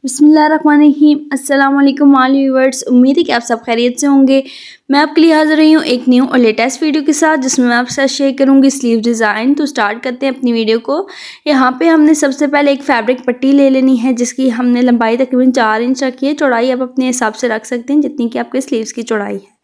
बिस्मिल्लाहिर्रहमानिर्रहीम। अस्सलाम वालेकुम ऑल व्यूअर्स। उम्मीद है कि आप सब खैरियत से होंगे। मैं आपके लिए हाज़िर रही हूँ एक न्यू और लेटेस्ट वीडियो के साथ, जिसमें मैं आपके साथ शेयर करूँगी स्लीव डिज़ाइन। तो स्टार्ट करते हैं अपनी वीडियो को। यहाँ पे हमने सबसे पहले एक फैब्रिक पट्टी ले लेनी है, जिसकी हमने लंबाई तकरीबन 4 इंच रखी है। चौड़ाई आप अपने हिसाब से रख सकते हैं जितनी कि आपके स्लीव्स की चौड़ाई है।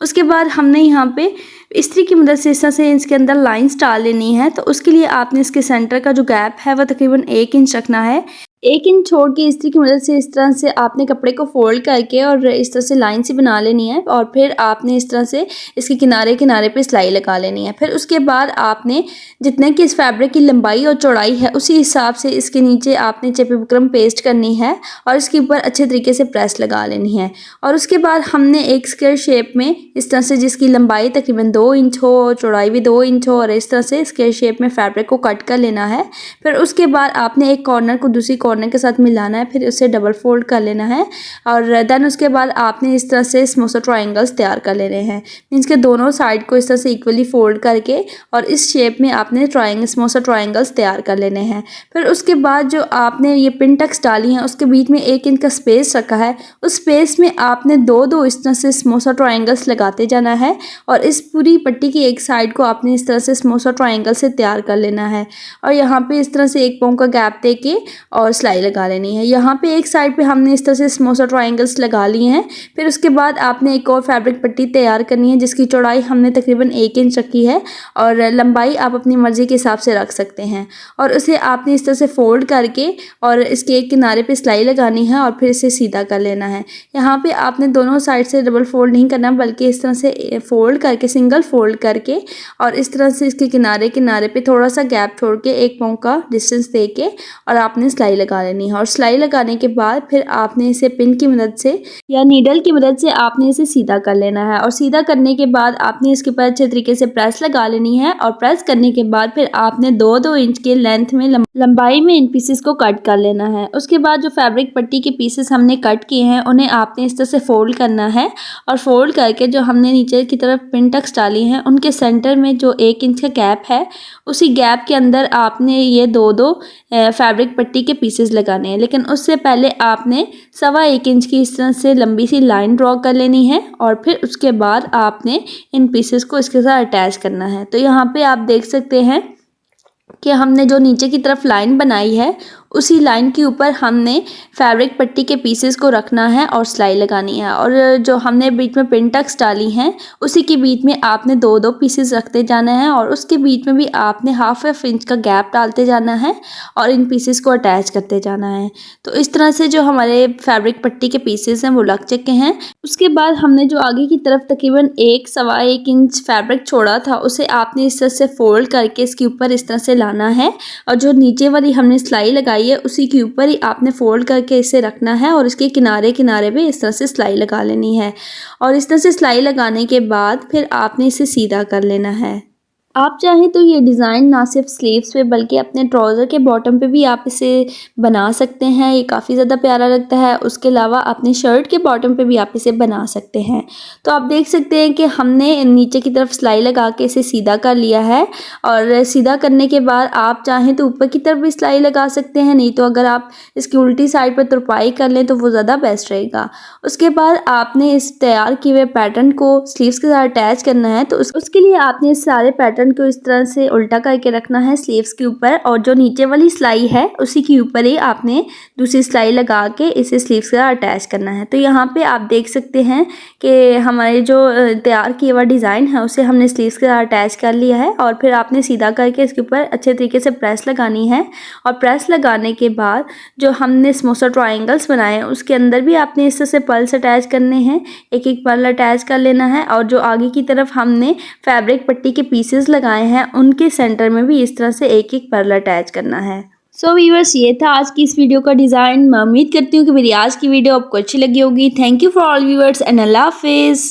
उसके बाद हमने यहाँ पे इस्त्री की मदद से इस तरह से इसके अंदर लाइंस डाल लेनी है। तो उसके लिए आपने इसके सेंटर का जो गैप है वह तकरीबन 1 इंच रखना है। 1 इंच छोड़ के इस्त्री की मदद से इस तरह से आपने कपड़े को फोल्ड करके और इस तरह से लाइन सी बना लेनी है, और फिर आपने इस तरह से इसके किनारे किनारे पे सिलाई लगा लेनी है। फिर उसके बाद आपने जितने की इस फैब्रिक की लंबाई और चौड़ाई है उसी हिसाब से इसके नीचे आपने चेपी बुकरम पेस्ट करनी है और इसके ऊपर अच्छे तरीके से प्रेस लगा लेनी है। और उसके बाद हमने एक स्क्वायर शेप में इस तरह से, जिसकी लंबाई तकरीबन 2 इंच हो और चौड़ाई भी 2 इंच हो, और इस तरह से स्क्वायर शेप में फैब्रिक को कट कर लेना है। फिर उसके बाद आपने एक कॉर्नर को दूसरी कॉर्नर के साथ मिलाना है, फिर उसे डबल फोल्ड कर लेना है, और देन उसके बाद आपने इस तरह से स्मूथ ट्रायंगल्स तैयार कर लेने हैं। मीन्स के दोनों साइड को इस तरह से इक्वली फोल्ड करके और इस शेप में आपने स्मूथ ट्रायंगल्स तैयार कर लेने हैं। फिर उसके बाद जो आपने ये पिन टक्स डाली हैं उसके बीच में 1 इंच का स्पेस रखा है, उस स्पेस में आपने दो इस तरह से स्मूथ ट्रायंगल्स लगाते जाना है, और इस पूरी पट्टी की एक साइड को आपने इस तरह से स्मूथ ट्रायंगल से तैयार कर लेना है। और यहाँ पे इस तरह से 1 पाँव का गैप दे के और सिलाई लगा लेनी है। यहाँ पे एक साइड पे हमने इस तरह से स्मूथ ट्रायंगल्स लगा लिए हैं। फिर उसके बाद आपने एक और फैब्रिक पट्टी तैयार करनी है, जिसकी चौड़ाई हमने तकरीबन 1 इंच रखी है, और लंबाई आप अपनी मर्ज़ी के हिसाब से रख सकते हैं। और उसे आपने इस तरह से फोल्ड करके और इसके एक किनारे पे सिलाई लगानी है, और फिर इसे सीधा कर लेना है। यहाँ पे आपने दोनों साइड से डबल फोल्ड नहीं करना, बल्कि इस तरह से फोल्ड करके, सिंगल फोल्ड करके, और इस तरह से इसके किनारे किनारे पे थोड़ा सा गैप छोड़ के 1 पाँव का डिस्टेंस दे के और आपने सिलाई लगा लेनी है। और सिलाई लगाने के बाद फिर आपने इसे पिन की मदद से या नीडल की मदद से आपने इसे सीधा कर लेना है। और सीधा करने के बाद आपने इसके ऊपर अच्छे तरीके से प्रेस लगा लेनी है, और प्रेस करने के बाद फिर आपने 2-2 इंच के लेंथ में लंबाई में इन पीसेस को कट कर लेना है। उसके बाद जो फैब्रिक पट्टी के पीसेस हमने कट किए हैं उन्हें आपने इस तरह से फोल्ड करना है, और फोल्ड करके जो हमने नीचे की तरफ पिन टक्स डाली हैं उनके सेंटर में जो 1 इंच का गैप है, उसी गैप के अंदर आपने ये 2-2 फैब्रिक पट्टी के पीसेस लगाने हैं। लेकिन उससे पहले आपने 1.25 इंच की इस तरह से लंबी सी लाइन ड्रॉ कर लेनी है, और फिर उसके बाद आपने इन पीसेस को इसके साथ अटैच करना है। तो यहाँ पे आप देख सकते हैं कि हमने जो नीचे की तरफ लाइन बनाई है उसी लाइन के ऊपर हमने फैब्रिक पट्टी के पीसेस को रखना है और सिलाई लगानी है। और जो हमने बीच में पिन टक्स डाली हैं उसी के बीच में आपने 2-2 पीसेस रखते जाना है, और उसके बीच में भी आपने हाफ इंच का गैप डालते जाना है और इन पीसेस को अटैच करते जाना है। तो इस तरह से जो हमारे फैब्रिक पट्टी के पीसेस हैं वो लग चुके हैं। उसके बाद हमने जो आगे की तरफ तकरीबन 1-1.25 इंच फैब्रिक छोड़ा था उसे आपने इस तरह से फोल्ड करके इसके ऊपर इस तरह से लाना है, और जो नीचे वाली हमने सिलाई लगाई है उसी के ऊपर ही आपने फोल्ड करके इसे रखना है, और इसके किनारे किनारे पे इस तरह से सिलाई लगा लेनी है। और इस तरह से सिलाई लगाने के बाद फिर आपने इसे सीधा कर लेना है। आप चाहें तो ये डिज़ाइन ना सिर्फ स्लीव्स पे बल्कि अपने ट्राउज़र के बॉटम पे भी आप इसे बना सकते हैं, ये काफ़ी ज़्यादा प्यारा लगता है। उसके अलावा अपनी शर्ट के बॉटम पे भी आप इसे बना सकते हैं। तो आप देख सकते हैं कि हमने नीचे की तरफ सिलाई लगा के इसे सीधा कर लिया है, और सीधा करने के बाद आप चाहें तो ऊपर की तरफ भी सिलाई लगा सकते हैं, नहीं तो अगर आप इसकी उल्टी साइड पर तुरपाई कर लें तो वो ज़्यादा बेस्ट रहेगा। उसके बाद आपने इस तैयार किए हुए पैटर्न को स्लीव्स के साथ अटैच करना है। तो उसके लिए आपने इस सारे पैटर्न को इस तरह से उल्टा करके रखना है स्लीव्स के ऊपर, और जो नीचे वाली सिलाई है उसी के ऊपर ही आपने दूसरी सिलाई लगा के इसे स्लीव्स के साथ अटैच करना है। तो यहाँ पे आप देख सकते हैं कि हमारे जो तैयार किया हुआ डिज़ाइन है उसे हमने स्लीव्स के साथ अटैच कर लिया है, और फिर आपने सीधा करके इसके ऊपर अच्छे तरीके से प्रेस लगानी है। और प्रेस लगाने के बाद जो हमने स्मूथ ट्रायंगल्स बनाए हैं उसके अंदर भी आपने इस तरह से पर्ल्स अटैच करने हैं, एक एक पर्ल अटैच कर लेना है। और जो आगे की तरफ हमने फैब्रिक पट्टी के पीसेस लगाए हैं उनके सेंटर में भी इस तरह से एक एक पर्ल अटैच करना है। सो व्यूअर्स, ये था आज की इस वीडियो का डिज़ाइन। मैं उम्मीद करती हूँ कि मेरी आज की वीडियो आपको अच्छी लगी होगी। Thank you for all viewers and अल्लाह हाफिज़।